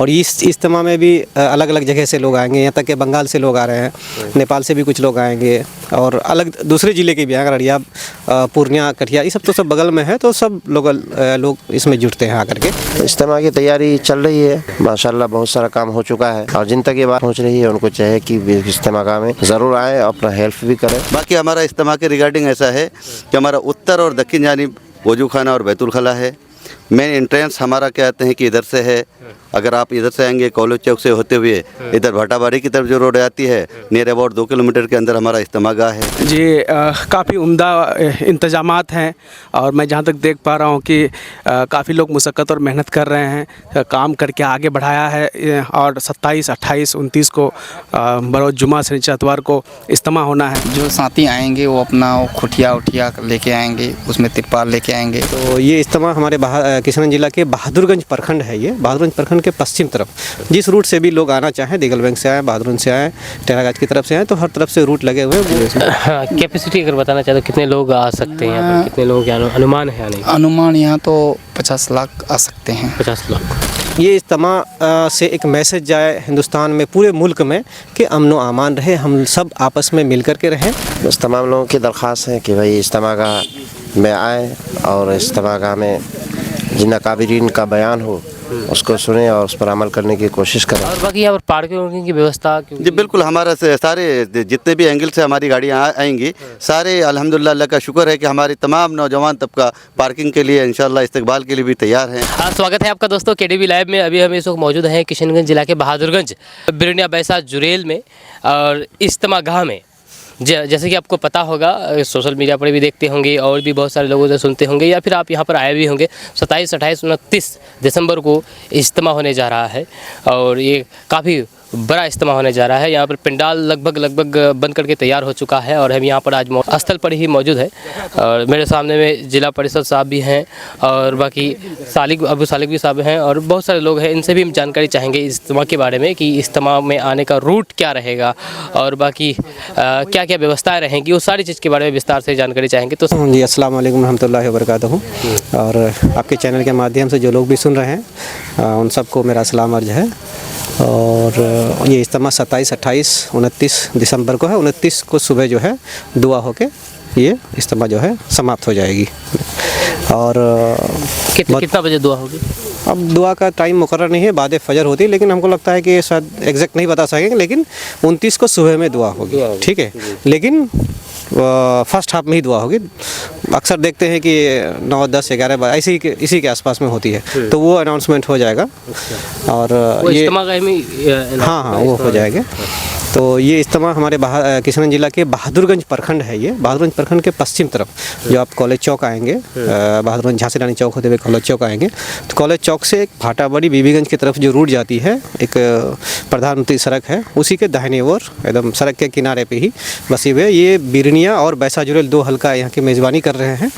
और इस इज्तिमा में भी अलग अलग जगह से लोग आएंगे, यहाँ तक कि बंगाल से लोग आ रहे हैं, नेपाल से भी कुछ लोग आएंगे और अलग दूसरे ज़िले के भी आएंगे, अररिया, पूर्णिया, कटिहार, ये सब तो सब बगल में है, तो सब लोग इसमें जुटते हैं आकर के। इज्तिमा की तैयारी चल रही है माशाल्लाह, बहुत सारा काम हो चुका है और जिन तक ये बात पहुँच रही है उनको चाहिए कि इज्तिमा में ज़रूर आए, अपना हेल्प भी करें। बाकी हमारा इज्तिमा के रिगार्डिंग ऐसा है कि हमारा उत्तर और दक्षिण जानिब वजू खाना और बैतुल खला है। मेन एंट्रेंस हमारा कहते हैं कि इधर से है, अगर आप इधर से आएंगे कॉलेज चौक से होते हुए इधर भाटाबाड़ी की तरफ जो रोड आती है, नियर अबाउट 2 किलोमीटर के अंदर हमारा इज्तिमागाह है जी। काफ़ी उम्दा इंतजामात हैं और मैं जहाँ तक देख पा रहा हूँ कि काफ़ी लोग मुशक्क़त और मेहनत कर रहे हैं, काम करके आगे बढ़ाया है और 27, 28, 29 को बरोज़ जुमा से इतवार को इज्तिमा होना है। जो साथी आएंगे वो अपना खुटिया उठिया लेके आएंगे, उसमें तिरपाल लेके आएंगे। तो ये इज्तिमा हमारे किशनगंज जिला के बहादुरगंज प्रखंड है, ये बहादुरगंज प्रखंड के पश्चिम तरफ, जिस रूट से भी लोग आना चाहें, दिगलबैंक से आए, बहादुरगंज से आए, टेरागाज की तरफ से आए, तो हर तरफ से रूट लगे हुए हैं। हाँ, कैपेसिटी अगर बताना चाहे तो कितने लोग आ सकते हैं यहाँ पर, कितने लोग अनुमान है आने? अनुमान यहाँ तो 50 लाख आ सकते हैं। 50 लाख। ये इज्तिमा से एक मैसेज जाए हिंदुस्तान में, पूरे मुल्क में, कि अमन व अमान रहे, हम सब आपस में मिल कर के रहें। बस तमाम लोगों की दरख्वास्त है कि भाई इज्तिमागाह में आए और इज्तिमागाह में जिन अकाबिरीन का बयान हो उसको सुने और उस पर अमल करने की कोशिश करें। और बाकी यहाँ पर पार्किंग की व्यवस्था? जी बिल्कुल, हमारा सारे जितने भी एंगल से हमारी गाड़ियाँ आएंगी, सारे अल्हम्दुलिल्लाह अल्लाह का शुक्र है कि हमारी तमाम नौजवान तबका पार्किंग के लिए इंशाल्लाह इस्तकबाल के लिए भी तैयार हैं। स्वागत है आपका दोस्तों KDB लाइव में। अभी हम इस वक्त मौजूद हैं किशनगंज जिला के बहादुरगंज बिरनिया बैसा जुरेल में और इज्तिमागाह में। जैसे कि आपको पता होगा, सोशल मीडिया पर भी देखते होंगे और भी बहुत सारे लोगों से सुनते होंगे या फिर आप यहाँ पर आए भी होंगे। 27, 28, 29 दिसंबर को इज्तिमा होने जा रहा है और ये काफ़ी बड़ा इज्तिमा होने जा रहा है। यहाँ पर पंडाल लगभग बन करके तैयार हो चुका है और हम यहाँ पर आज स्थल पर ही मौजूद है और मेरे सामने में जिला परिषद साहब भी हैं और बाकी अबू सालिक भी साहब हैं और बहुत सारे लोग हैं। इनसे भी हम जानकारी चाहेंगे इज्तिमा के बारे में कि इज्तिमा में आने का रूट क्या रहेगा और बाकी क्या क्या व्यवस्थाएँ रहेंगी, उस सारी चीज़ के बारे में विस्तार से जानकारी चाहेंगे। तो जी, अस्सलाम वालेकुम रहमतुल्लाहि व बरकातहू। और आपके चैनल के माध्यम से जो लोग भी सुन रहे हैं उन सबको मेरा सलाम अर्ज है। और ये इज्तिमा 27, 28, 29 दिसंबर को है। 29 को सुबह जो है दुआ होके ये इज्तिमा जो है समाप्त हो जाएगी। और कितना बजे दुआ होगी? अब दुआ का टाइम मुकर्रर नहीं है, बाद फजर होती है, लेकिन हमको लगता है कि शायद एग्जैक्ट नहीं बता सकेंगे, लेकिन 29 को सुबह में दुआ होगी, ठीक है। लेकिन फर्स्ट हाफ में ही दुआ होगी। अक्सर देखते हैं कि 9, 10, 11 बजे इसी के आसपास में होती है, तो वो अनाउंसमेंट हो जाएगा और ये हाँ वो हो जाएगा। तो ये इज्तिमा हमारे किशनगंज जिला के बहादुरगंज प्रखंड है, ये बहादुरगंज प्रखंड के पश्चिम तरफ। जो आप कॉलेज चौक आएंगे, बहादुरगंज झांसी रानी चौक होते हुए कॉलेज चौक आएंगे, तो कॉलेज चौक से एक भाटाबाड़ी बीबीगंज की तरफ जो रूट जाती है, एक प्रधानमंत्री सड़क है, उसी के दाहिने ओर एकदम सड़क के किनारे पे ही बसी हुए ये बिरनिया और बैसा जुरेल 2 हल्का यहाँ की मेज़बानी कर रहे हैं।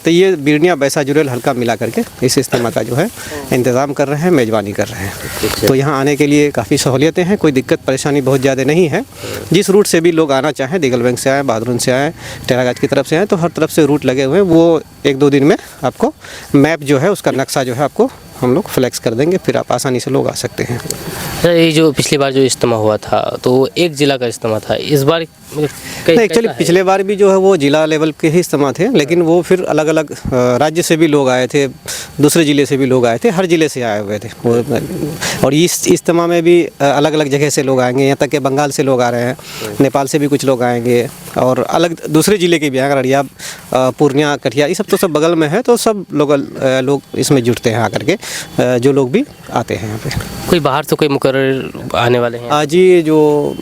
तो ये बिरनिया बैसा जुरेल हल्का मिला करके इस इज्तिमा का जो है इंतज़ाम कर रहे हैं, मेज़बानी कर रहे हैं। तो यहाँ आने के लिए काफ़ी सहूलियतें हैं, कोई दिक्कत परेशानी बहुत ज़्यादा नहीं है। जिस रूट से भी लोग आना चाहें, दिगलबैंक से आए, बहादुरगंज से आए, टेरागाज की तरफ से आए, तो हर तरफ से रूट लगे हुए हैं। वो 1-2 दिन में आपको मैप जो है, उसका नक्शा जो है आपको हम लोग फ्लैक्स कर देंगे, फिर आप आसानी से लोग आ सकते हैं। सर, ये जो पिछली बार जो इज्तिमा हुआ था तो एक ज़िला का इज्तिमा था, इस बार नहीं, एक्चुअली पिछले बार भी जो है वो जिला लेवल के ही इज्तिमा थे, लेकिन वो फिर अलग अलग राज्य से भी लोग आए थे, दूसरे ज़िले से भी लोग आए थे, हर ज़िले से आए हुए थे वो। और इस इज्तिमा में भी अलग अलग जगह से लोग आएंगे, यहाँ तक कि बंगाल से लोग आ रहे हैं, नेपाल से भी कुछ लोग आएंगे और अलग दूसरे ज़िले के भी आएंगे, अररिया, पूर्णिया, कटिहार, ये सब तो सब बगल में है, तो सब लोग इसमें जुटते हैं आकर के, जो लोग भी आते हैं यहाँ पे। कोई बाहर से कोई मुकर्रर आने वाले हैं? आज ही जो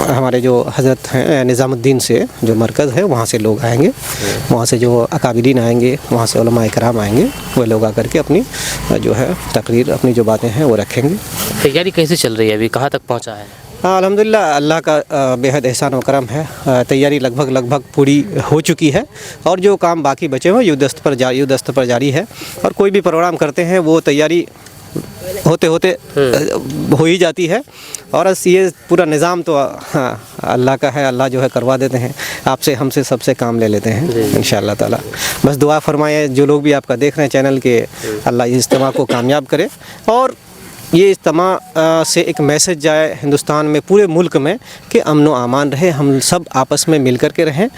हमारे जो हज़रत हैं निज़ामुद्दीन से जो मरकज़ है, वहाँ से लोग आएंगे, वहाँ से जो अकाबिरीन आएंगे, वहाँ से उलमा इकराम आएंगे, वो लोग आकर के अपनी जो है तकरीर, अपनी जो बातें हैं वो रखेंगे। तैयारी कैसे चल रही है, अभी कहाँ तक पहुँचा है? हाँ, अल्हम्दुलिल्लाह अल्लाह का बेहद एहसान व करम है। तैयारी लगभग पूरी हो चुकी है और जो काम बाकी बचे हुए युद्धस्तर पर जारी है। और कोई भी प्रोग्राम करते हैं वो तैयारी होते हो ही जाती है। और ये पूरा निज़ाम तो हाँ अल्लाह का है, अल्लाह जो है करवा देते हैं, आपसे हमसे सबसे काम ले लेते हैं इंशाअल्लाह ताला। बस दुआ फरमाए जो लोग भी आपका देख रहे हैं चैनल के, अल्लाह इस इज्तिमा को कामयाब करे और ये इज्तिमा से एक मैसेज जाए हिंदुस्तान में, पूरे मुल्क में, कि अमन व अमान रहे, हम सब आपस में मिल कर के रहें,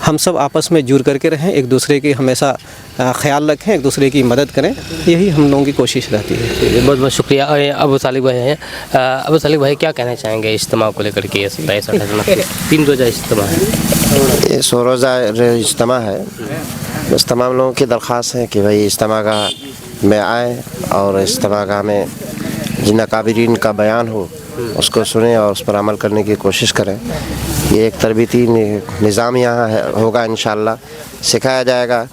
हम सब आपस में जुड़ करके रहें, एक दूसरे की हमेशा ख्याल रखें, एक दूसरे की मदद करें, यही हम लोगों की कोशिश रहती है। बहुत बहुत शुक्रिया। और अबू सालिक भाई हैं, अबू सालिक भाई क्या कहना चाहेंगे इज्तिमा को लेकर के? 27-28 3 रोज़ा इज्तिमा है, ये 100 रोज़ा इज्तिमा है। बस तमाम लोगों की दरख्वास्त है कि भाई इज्तिमा गाह में आए और इज्तिमा गाह में जिन अकाबिरीन का बयान हो उसको सुने और उस पर अमल करने की कोशिश करें। ये एक तरबीती निज़ाम यहाँ होगा, इंशाअल्लाह सिखाया जाएगा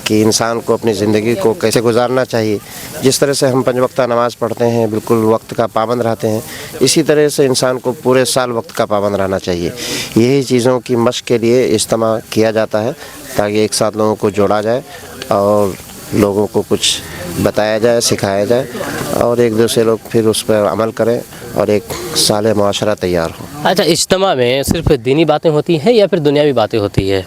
कि इंसान को अपनी ज़िंदगी को कैसे गुजारना चाहिए। जिस तरह से हम 5 वक्त नमाज़ पढ़ते हैं, बिल्कुल वक्त का पाबंद रहते हैं, इसी तरह से इंसान को पूरे साल वक्त का पाबंद रहना चाहिए। यही चीज़ों की मशक़ के लिए इज्तिमा किया जाता है, ताकि एक साथ लोगों को जोड़ा जाए और लोगों को कुछ बताया जाए, सिखाया जाए और एक दूसरे लोग फिर उस पर अमल करें और एक साले मुआशरा तैयार हो। अच्छा, इज्तिमा में सिर्फ दीनी बातें होती हैं या फिर दुनियावी बातें होती है?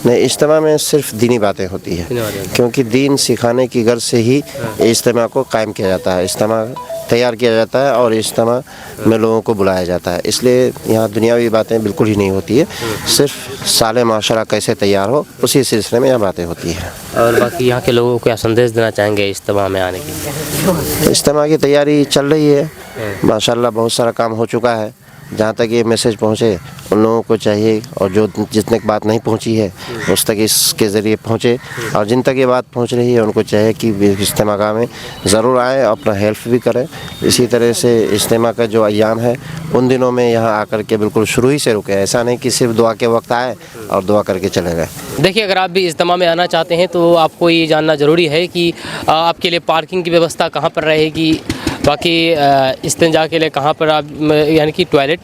नहीं, इज्तिमा में सिर्फ दीनी बातें होती है, क्योंकि दीन सिखाने की गर्ज से ही इज्तिमा को कायम किया जाता है, इज्तिमा तैयार किया जाता है और इज्तिमा में लोगों को बुलाया जाता है। इसलिए यहाँ दुनियावी बातें बिल्कुल ही नहीं होती है, सिर्फ साले माशरा कैसे तैयार हो उसी सिलसिले में यह बातें होती हैं। और बाकी यहाँ के लोगों को क्या संदेश देना चाहेंगे इज्तिमा में आने के लिए? इज्तिमा की तैयारी चल रही है माशाल्लाह, बहुत सारा काम हो चुका है। जहाँ तक ये मैसेज पहुँचे उन लोगों को चाहिए, और जो जितने की बात नहीं पहुँची है उस तक इसके ज़रिए पहुँचे, और जिन तक ये बात पहुँच रही है उनको चाहिए कि इज्तिमा गाह में ज़रूर आएँ, अपना हेल्प भी करें। इसी तरह से इज्तिमा का जो अय्याम है उन दिनों में यहाँ आकर के बिल्कुल शुरू ही से रुके, ऐसा नहीं कि सिर्फ दुआ के वक्त आए और दुआ करके चले गए। देखिए, अगर आप भी इज्तिमा में आना चाहते हैं तो आपको ये जानना ज़रूरी है कि आपके लिए पार्किंग की व्यवस्था कहाँ पर रहेगी, बाकी इस्तिंजा के लिए कहाँ पर आप, यानी कि टॉयलेट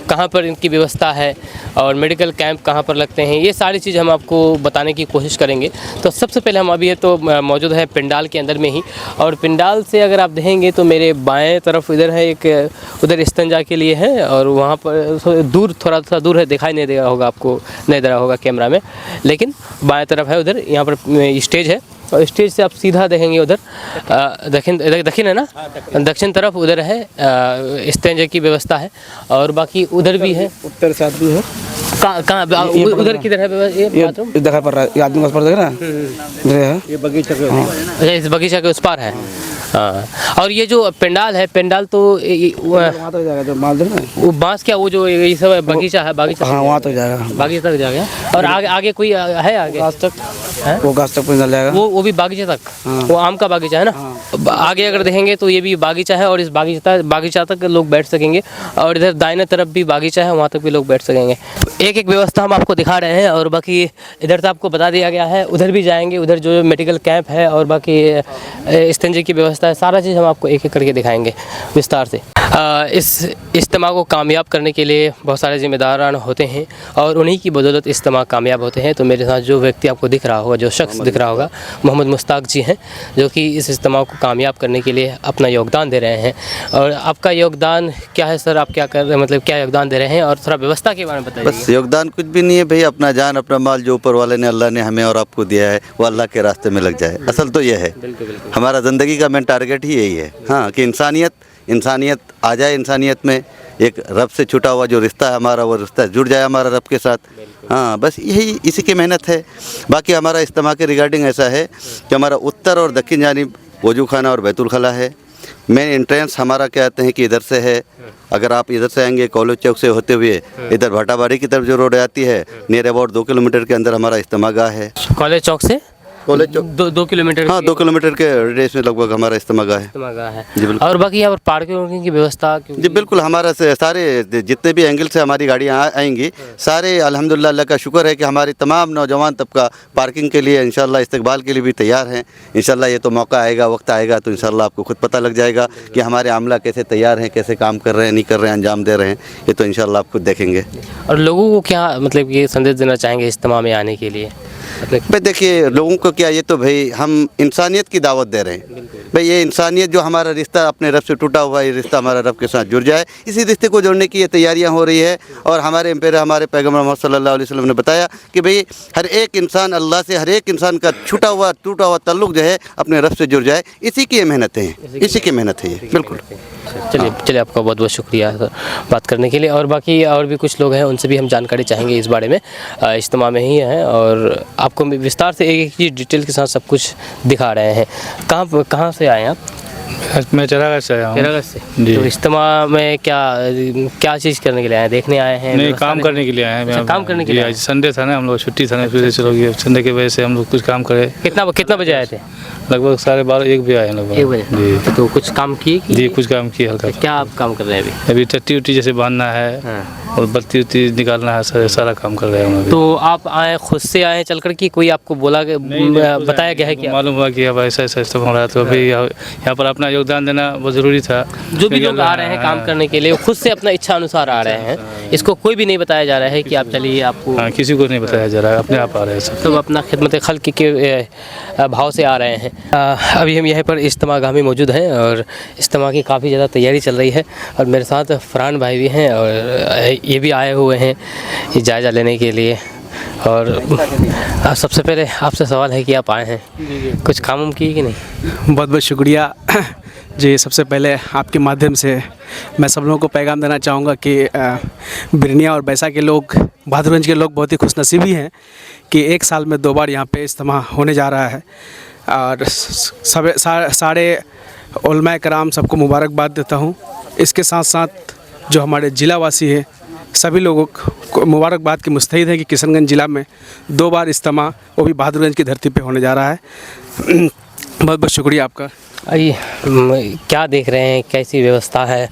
कहाँ पर इनकी व्यवस्था है, और मेडिकल कैंप कहाँ पर लगते हैं, ये सारी चीज़ हम आपको बताने की कोशिश करेंगे। तो सबसे पहले हम अभी तो मौजूद है पिंडाल के अंदर में ही, और पिंडाल से अगर आप देखेंगे तो मेरे बाएं तरफ इधर है एक, उधर इस्तिंजा के लिए है, और वहाँ पर दूर, थोड़ा सा दूर है, दिखाई नहीं दे रहा होगा आपको, नहीं दे रहा होगा कैमरा में, लेकिन बाएं तरफ है उधर, यहाँ पर स्टेज है, और स्टेज से आप सीधा देखेंगे उधर दक्षिण है ना, दक्षिण तरफ उधर है इस्तिंजा की व्यवस्था है, और बाकी उधर भी है, उत्तर साइड भी है। कहाँ उधर किधर है ये बाथरूम? दिखाई पड़ रहा है, आदमी के पास देख रहा है, ये बगीचा के, अच्छा, इस बगीचा के उस पार है। हाँ, और ये जो पंडाल है, पंडाल तो वहाँ तक जाएगा, जो माल देना वो बांस क्या, वो जो ये सब बगीचा है, बागीचा, हाँ वहाँ तक जाएगा, बागीचा तक जाएगा। और आगे कोई है आगे गाछ तक है, वो गाछ तक निकल जाएगा, वो भी बागीचा तक, वो आम का बागीचा है ना। आगे अगर देखेंगे तो ये भी बागीचा है, और इस बागीचा तक लोग बैठ सकेंगे, और इधर दाहिने तरफ भी बागीचा है, वहाँ तक भी लोग बैठ सकेंगे। एक एक व्यवस्था हम आपको दिखा रहे हैं, और बाकी इधर तो आपको बता दिया गया है, उधर भी जाएंगे, उधर जो मेडिकल कैंप है और बाकी इस्तिंजा की व्यवस्था है, सारा चीज़ हम आपको एक एक करके दिखाएंगे विस्तार से। इस इज्तिमा को कामयाब करने के लिए बहुत सारे ज़िम्मेदारान होते हैं, और उन्हीं की बदौलत इज्तिमा कामयाब होते हैं। तो मेरे साथ जो व्यक्ति आपको दिख रहा होगा, जो शख्स दिख रहा होगा, मोहम्मद मुश्ताक जी हैं, जो कि इस इज्तिमा को कामयाब करने के लिए अपना योगदान दे रहे हैं। और आपका योगदान क्या है सर, आप क्या कर रहे हैं, मतलब क्या योगदान दे रहे हैं, और थोड़ा व्यवस्था के बारे में बताइए। बस योगदान कुछ भी नहीं है भाई, अपना जान अपना माल जो ऊपर वाले ने, अल्लाह ने हमें और आपको दिया है, वो अल्लाह के रास्ते में लग जाए। असल तो यह है, हमारा ज़िंदगी का मेन टारगेट ही यही है, हाँ, कि इंसानियत आ जाए, इंसानियत में एक रब से छुटा हुआ जो रिश्ता है हमारा, वो रिश्ता जुड़ जाए हमारा रब के साथ। हाँ, बस यही इसी की मेहनत है। बाकी हमारा इज्तिमा के रिगार्डिंग ऐसा है कि हमारा उत्तर और दक्षिण जानिब वजू खाना और बैतुल खला है। मेन एंट्रेंस हमारा कहते हैं कि इधर से है, अगर आप इधर से आएंगे कॉलेज चौक से होते हुए इधर भाटाबाड़ी की तरफ जो रोड आती है, नियर अबाउट 2 किलोमीटर के अंदर हमारा इज्तिमा गाह है। कॉलेज चौक से कॉलेज चौक 2 किलोमीटर, हाँ 2 किलोमीटर के रेडियस में लगभग हमारा इज्तिमा गाह है। जी बिल्कुल। और बाकी यहाँ पर पार्किंग की व्यवस्था? जी बिल्कुल, हमारा से सारे जितने भी एंगल से हमारी गाड़ियाँ आएंगी, सारे अल्हम्दुलिल्लाह अल्लाह का शुक्र है कि हमारी तमाम नौजवान तबका पार्किंग के लिए इंशाल्लाह इस्तकबाल के लिए भी तैयार हैं। इंशाल्लाह ये तो मौका आएगा, वक्त आएगा तो इंशाल्लाह आपको खुद पता लग जाएगा कि हमारे आमला कैसे तैयार हैं, कैसे काम कर रहे हैं, नहीं कर रहे हैं, अंजाम दे रहे हैं, ये तो इंशाल्लाह आप खुद देखेंगे। और लोगों को क्या मतलब ये संदेश देना चाहेंगे इज्तिमा में आने के लिए? भाई देखिए, लोगों को क्या, ये तो भाई हम इंसानियत की दावत दे रहे हैं भाई, ये इंसानियत जो हमारा रिश्ता अपने रब से टूटा हुआ है, ये रिश्ता हमारा रब के साथ जुड़ जाए, इसी रिश्ते को जोड़ने की ये तैयारियां हो रही है। और हमारे पैगम्बर मोहम्मद सल्लल्लाहु अलैहि वसल्लम ने बताया कि भाई हर एक इंसान अल्लाह से, हर एक इंसान का छूटा हुआ टूटा हुआ ताल्लुक़ जो है अपने रब से जुड़ जाए, इसी की ये मेहनत है, इसी की मेहनत है ये, बिल्कुल। चलिए चलिए, आपका बहुत बहुत शुक्रिया बात करने के लिए। और बाकी और भी कुछ लोग हैं, उनसे भी हम जानकारी चाहेंगे इस बारे में। इज्तिमा में ही हैं और आपको विस्तार से एक एक चीज़ डिटेल के साथ सब कुछ दिखा रहे हैं। कहाँ से आए हैं आप? मैं चरागढ़ से आया हूँ। चरागढ़ से। जी। तो इज्तिमा में क्या चीज़ करने के लिए आए हैं? देखने आए हैं? नहीं, काम करने के लिए आए हैं। अच्छा, काम करने के लिए? आज संडे था ना, हम लोग छुट्टी था ना, फिर चलो संडे की वजह से हम लोग कुछ काम करे। कितना बजे आए थे? लगभग 12:30-1 बजे आए हैं लगभग। 1 बजे। जी। तो कुछ काम किए कि? जी, कुछ काम किए हल्का। क्या आप काम कर रहे हैं अभी टट्टी उट्टी जैसे बांधना है और बत्ती उत्ती निकालना है, सारा काम कर रहे हैं हम अभी। तो आप आए खुद से आए चल कर कि कोई आपको बताया गया है कि मालूम हुआ कि अब ऐसा सिस्टम हो रहा है, तो अभी यहाँ पर अपना योगदान देना बहुत ज़रूरी था। जो भी लोग आ रहे हैं काम करने के लिए, वो खुद से अपना इच्छा अनुसार आ रहे हैं। इसको कोई भी नहीं बताया जा रहा है कि आप चलिए, आपको हाँ, किसी को नहीं बताया जा रहा है, अपने आप आ रहे हैं सब। तो अपना खिदमत खल्क के भाव से आ रहे हैं। अभी हम यहाँ पर इज्तिमा गाह में मौजूद हैं और इज्तिमा की काफ़ी ज़्यादा तैयारी चल रही है और मेरे साथ फरहान भाई भी हैं और ये भी आए हुए हैं ये जायज़ा लेने के लिए। और सबसे पहले आपसे सवाल है कि आप आए हैं, कुछ काम किए कि नहीं? बहुत बहुत शुक्रिया जी। सबसे पहले आपके माध्यम से मैं सब लोगों को पैगाम देना चाहूँगा कि बिरनिया और बैसा के लोग, बहादुरगंज के लोग बहुत ही खुशनसीबी हैं कि एक साल में 2 बार यहाँ पे इज्तिमा होने जा रहा है। और सारे उलमा कराम सबको मुबारकबाद देता हूँ। इसके साथ साथ जो हमारे ज़िला वासी हैं सभी लोगों को मुबारकबाद के मुस्तहिद हैं कि किशनगंज ज़िला में 2 बार इज्तिमा, वो भी बहादुरगंज की धरती पे होने जा रहा है। बहुत बहुत शुक्रिया आपका। क्या देख रहे हैं, कैसी व्यवस्था है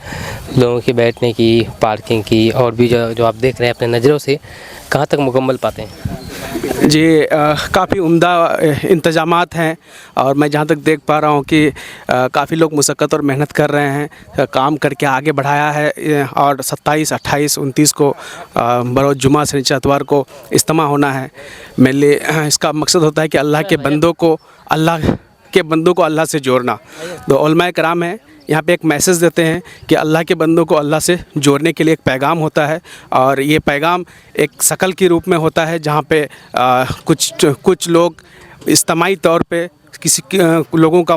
लोगों की बैठने की, पार्किंग की, और भी जो आप देख रहे हैं अपने नज़रों से, कहाँ तक मुकम्मल पाते हैं? जी, काफ़ी उम्दा इंतजामात हैं और मैं जहाँ तक देख पा रहा हूँ कि काफ़ी लोग मुशक्क़त और मेहनत कर रहे हैं, काम करके आगे बढ़ाया है। और 27, 28, 29 को बरोज़ जुमा शनिचर इतवार को इज्तिमा होना है। मेरे इसका मकसद होता है कि अल्लाह के बंदों को अल्लाह से जोड़ना। तो उलमा कराम हैं यहाँ पे एक मैसेज देते हैं कि अल्लाह के बंदों को अल्लाह से जोड़ने के लिए एक पैगाम होता है और ये पैगाम एक शकल के रूप में होता है जहाँ पे कुछ लोग इज्तिमाई तौर पे किसी लोगों का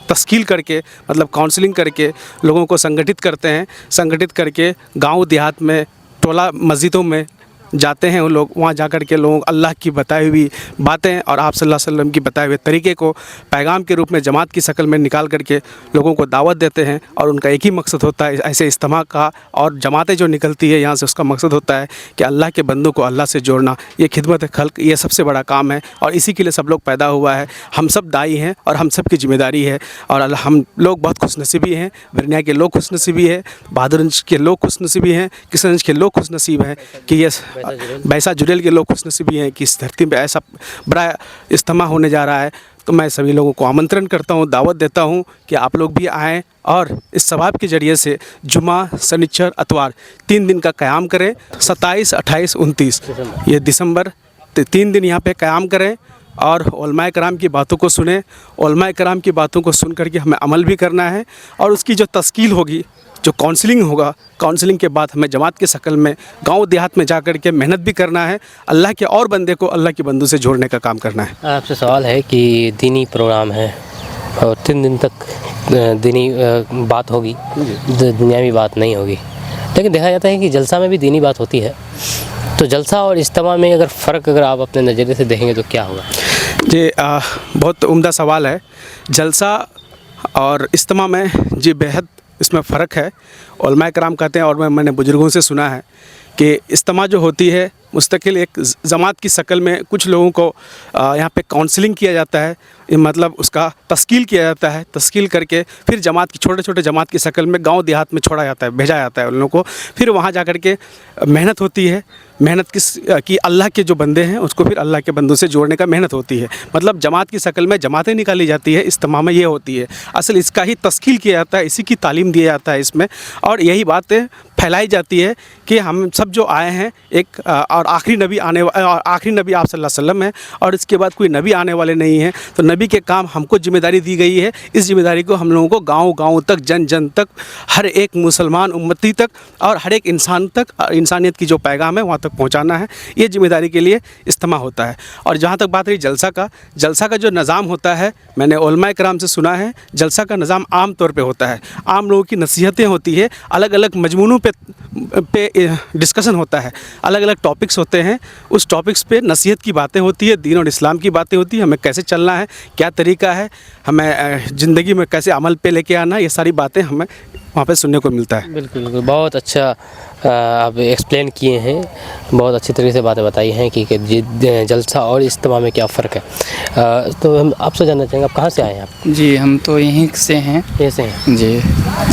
तश्कील करके, मतलब काउंसलिंग करके लोगों को संगठित करके गांव देहात में, टोला मस्जिदों में जाते हैं। वो लोग वहाँ जा कर के लोग अल्लाह की बताई हुई बातें और आप सल्लल्लाहु अलैहि वसल्लम की बताए हुए तरीके को पैगाम के रूप में जमात की शक्ल में निकाल करके लोगों को दावत देते हैं। और उनका एक ही मकसद होता है ऐसे इज्तिमा का, और जमातें जो निकलती है यहाँ से, उसका मकसद होता है कि अल्लाह के बंदों को अल्लाह से जोड़ना। ये खिदमत खल्क, ये सबसे बड़ा काम है और इसी के लिए सब लोग पैदा हुआ है। हम सब दाई हैं और हम सब की जिम्मेदारी है और हम लोग बहुत खुशनसीबी हैं। बिरनिया के लोग खुशनसीबी है, बहादुरगंज के लोग खुशनसीबी हैं, किशनगंज के लोग खुशनसीब हैं कि ये बैसा जुरेल के लोग खुशनसीबी हैं कि इस धरती पे ऐसा बड़ा इज्तिमा होने जा रहा है। तो मैं सभी लोगों को आमंत्रण करता हूँ, दावत देता हूँ कि आप लोग भी आएँ और इस सवाब के ज़रिए से जुमा शनिचर इतवार 3 दिन का क़याम करें। 27, 28, 29 ये दिसंबर 3 दिन यहाँ पे क़याम करें और उलमा कराम की बातों को सुने। उलमा कराम की बातों को सुन करके हमें अमल भी करना है और उसकी जो तश्कील होगी, जो काउंसलिंग होगा, काउंसलिंग के बाद हमें जमात के शक्ल में गांव देहात में जाकर के मेहनत भी करना है। अल्लाह के और बंदे को अल्लाह के बंदों से जोड़ने का काम करना है। आपसे सवाल है कि दीनी प्रोग्राम है और 3 दिन तक दीनी बात होगी, दुनियावी बात नहीं होगी, लेकिन देखा जाता है कि जलसा में भी दीनी बात होती है। तो जलसा और इज्तिमा में अगर फ़र्क अगर आप अपने नज़रिए से देखेंगे तो क्या होगा? जी, बहुत उम्दा सवाल है। जलसा और इज्तिमा में जी बेहद इसमें फ़र्क है। उलमा कराम कहते हैं और मैंने बुज़ुर्गों से सुना है कि इज्तिमा जो होती है मुस्तकिल एक जमात की शक्ल में कुछ लोगों को यहाँ पे काउंसलिंग किया जाता है, मतलब उसका तश्कील किया जाता है। तश्कील करके फिर जमात की छोटे जमात की शक्ल में गांव देहात में छोड़ा जाता है, भेजा जाता है उन लोगों को। फिर वहाँ जा कर के मेहनत होती है। मेहनत की अल्लाह के जो बंदे हैं उसको फिर अल्लाह के बंदों से जोड़ने का मेहनत होती है। मतलब जमात की शक्ल में जमातें निकाली जाती है, इज्तिमा में ये होती है। असल इसका ही तश्कील किया जाता है, इसी की तालीम दिया जाता है इसमें, और यही बातें फैलाई जाती है कि हम सब जो आए हैं एक और आखिरी नबी आखिरी नबी आप सल्लल्लाहु अलैहि वसल्लम है, और इसके बाद कोई नबी आने वाले नहीं हैं। तो नबी के काम हमको जिम्मेदारी दी गई है। इस जिम्मेदारी को हम लोगों को गाँव-गाँव तक, जन-जन तक, हर एक मुसलमान उम्मती तक और हर एक इंसान तक, इंसानियत की जो पैगाम है वहाँ तक पहुँचाना है। ये जिम्मेदारी के लिए इज्तिमा होता है। और जहाँ तक बात रही जलसा का जो निज़ाम होता है, मैंने उलमा किराम से सुना है, जलसा का निज़ाम आम तौर पे होता है। आम लोगों की नसीहतें होती है, अलग अलग मजमूनों पे डिस्कशन होता है, अलग अलग टॉपिक्स होते हैं। उस टॉपिक्स पे नसीहत की बातें होती है, दीन और इस्लाम की बातें होती है, हमें कैसे चलना है, क्या तरीका है, हमें ज़िंदगी में कैसे अमल पे लेके आना, ये सारी बातें हमें वहाँ पे सुनने को मिलता है। बिल्कुल बिल्कुल, बहुत अच्छा आप एक्सप्लेन किए हैं, बहुत अच्छी तरीके से बातें बताई हैं कि जलसा और इज्तिमा में क्या फ़र्क है। तो हम आपसे जानना चाहेंगे, आप कहाँ से आए हैं? आप जी हम तो यहीं से हैं। ऐसे हैं जी,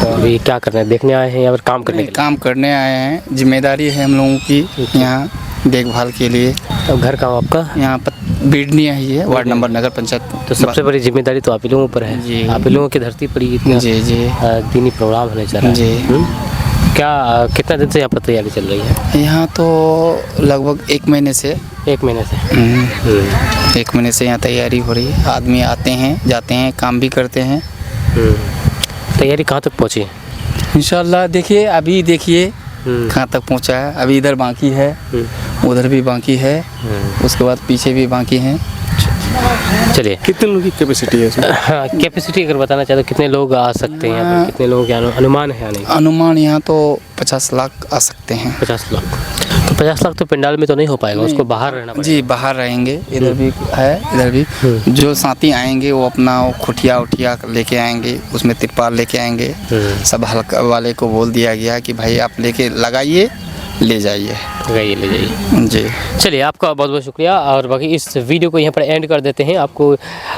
तो अभी क्या करने देखने आए हैं या फिर काम करने के लिए? काम करने आए हैं। जिम्मेदारी है हम लोगों की यहाँ देखभाल के लिए। तो घर कहाँ आपका? यहाँ पर बीडनिया ही है, वार्ड नंबर नगर पंचायत। तो सबसे बड़ी जिम्मेदारी तो आप ही लोगों पर है। जी। आप ही लोगों की धरती पर ही इतना जी जी दीनी प्रोग्राम होने चल रहा है। जी। क्या कितना दिन से यहाँ पर तैयारी चल रही है? यहाँ तो लगभग 1 महीने से 1 महीने से 1 महीने से यहाँ तैयारी हो रही है। आदमी आते हैं, जाते हैं, काम भी करते हैं। तैयारी कहाँ तक पहुँची? इंशाल्लाह देखिए, अभी देखिए कहाँ तक पहुँचा है। अभी इधर बाकी है, उधर भी बाकी है, उसके बाद पीछे भी बाकी हैं। चलिए, कितने लोगों की कैपेसिटी है इसमें? हाँ, कैपेसिटी अगर बताना चाहे तो कितने लोग आ सकते हैं यहाँ पर? कितने लोगों के अनुमान है आने? अनुमान यहाँ तो 50 लाख आ सकते हैं। 50 लाख? तो 50 लाख तो पंडाल में तो नहीं हो पाएगा, उसको बाहर रहना पड़ेगा। जी, बाहर रहेंगे। इधर भी है, इधर भी जो साथी आएंगे वो अपना खुटिया उठिया लेके आएंगे, उसमें तिरपाल लेके आएंगे। सब हल्का वाले को बोल दिया गया कि भाई आप लेके लगाइए, ले जाइए। ले जाइए। जी, चलिए, आपका बहुत बहुत शुक्रिया। और बाकी इस वीडियो को यहाँ पर एंड कर देते हैं। आपको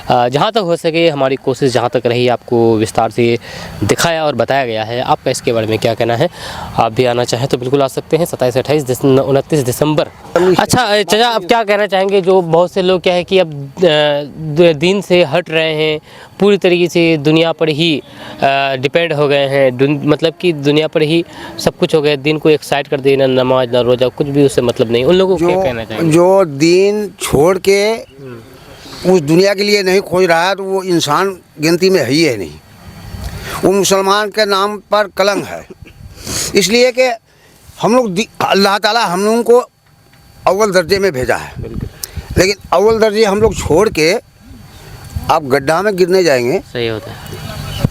जहाँ तक हो सके हमारी कोशिश जहाँ तक रही, आपको विस्तार से दिखाया और बताया गया है। आपका इसके बारे में क्या कहना है? आप भी आना चाहें तो बिल्कुल आ सकते हैं। 27, 28, 29 दिसंबर। अच्छा चाचा, आप क्या कहना चाहेंगे? जो बहुत से लोग क्या है कि अब दीन से हट रहे हैं, पूरी तरीके से दुनिया पर ही डिपेंड हो गए हैं, मतलब कि दुनिया पर ही सब कुछ हो गया, दीन को एक साइड कर देना, नमाज ना रोजा कुछ भी उससे मतलब नहीं, उन लोगों को क्या कहना चाहेंगे? जो दीन छोड़ के उस दुनिया के लिए नहीं खोज रहा है तो वो इंसान गिनती में है ही है नहीं, वो मुसलमान के नाम पर कलंक है। इसलिए कि हम लोग अल्लाह ताला हम लोगों को अव्वल दर्जे में भेजा है, लेकिन अव्वल दर्जे हम लोग छोड़ के आप गड्ढा में गिरने जाएंगे। सही होता है।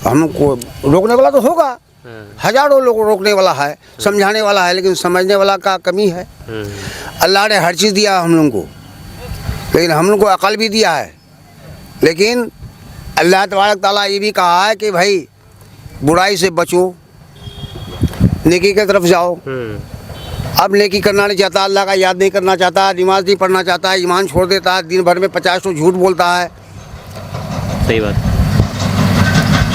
हमको रोकने वाला तो होगा, हजारों लोग रोकने वाला है, समझाने वाला है, लेकिन समझने वाला का कमी है। अल्लाह ने हर चीज़ दिया हम लोगों को, लेकिन हम लोग को अकल भी दिया है। लेकिन अल्लाह तबारक ताला ये भी कहा है कि भाई बुराई से बचो, नेकी की तरफ जाओ। अब नेकी करना नहीं चाहता, अल्लाह का याद नहीं करना चाहता, नमाज नहीं पढ़ना चाहता, ईमान छोड़ देता है, दिन भर में 50 तो झूठ बोलता है। सही बात।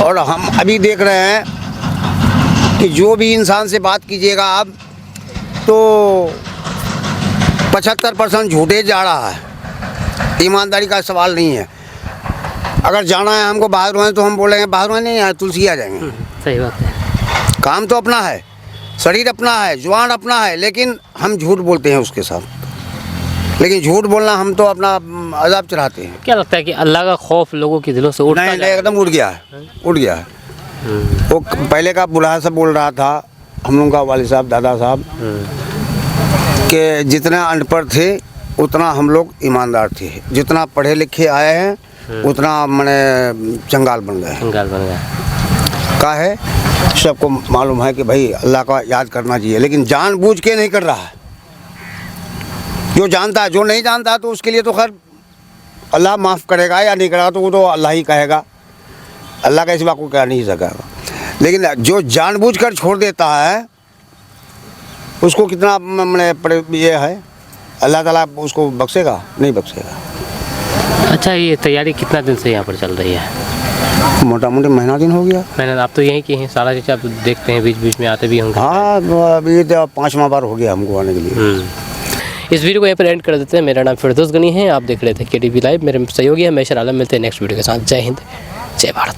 और हम अभी देख रहे हैं कि जो भी इंसान से बात कीजिएगा आप तो 75% झूठे जा रहा है, ईमानदारी का सवाल नहीं है। अगर जाना है हमको बाहर तो हम बोलेंगे बाहर नहीं है, तुलसी आ जाएंगे। सही बात है। काम तो अपना है, शरीर अपना है, जुबान अपना है, लेकिन हम झूठ बोलते हैं उसके साथ। लेकिन झूठ बोलना हम तो अपना अजाब चढ़ाते हैं। क्या लगता है कि अल्लाह का खौफ लोगों के दिलों से उठता नहीं, एकदम उठ गया है, उठ गया है। वो पहले का बुढ़ा सब बोल रहा था, हम लोग का वालिद साहब, दादा साहब, कि जितना अनपढ़ थे उतना हम लोग ईमानदार थे, जितना पढ़े लिखे आए हैं उतना मैंने चंगाल बन गए। चंगाल बन गया का है, सबको मालूम है कि भाई अल्लाह का याद करना चाहिए, लेकिन जानबूझ के नहीं कर रहा है। जो जानता है, जो नहीं जानता तो उसके लिए तो खैर अल्लाह माफ़ करेगा या नहीं करेगा तो वो तो अल्लाह ही कहेगा, अल्लाह का सिवा को कह नहीं सकेगा। लेकिन जो जानबूझकर छोड़ देता है उसको कितना मैंने ये है, अल्लाह ताला उसको बख्शेगा? नहीं बख्शेगा। अच्छा, ये तैयारी कितना दिन से यहाँ पर चल रही है? मोटा मोटी महीना दिन हो गया। मैंने आप तो यहीं के हैं, सारा चीज़ आप देखते हैं, बीच बीच में आते भी होंगे। हाँ, अभी तो 5वां बार हो गया हमको आने के लिए। इस वीडियो को यहाँ पर एंड कर देते हैं। मेरा नाम फिरदौस गनी है, आप देख रहे थे KTV लाइव। मेरे सहयोगी है मैशर आलम। मिलते हैं नेक्स्ट वीडियो के साथ। जय हिंद, जय भारत।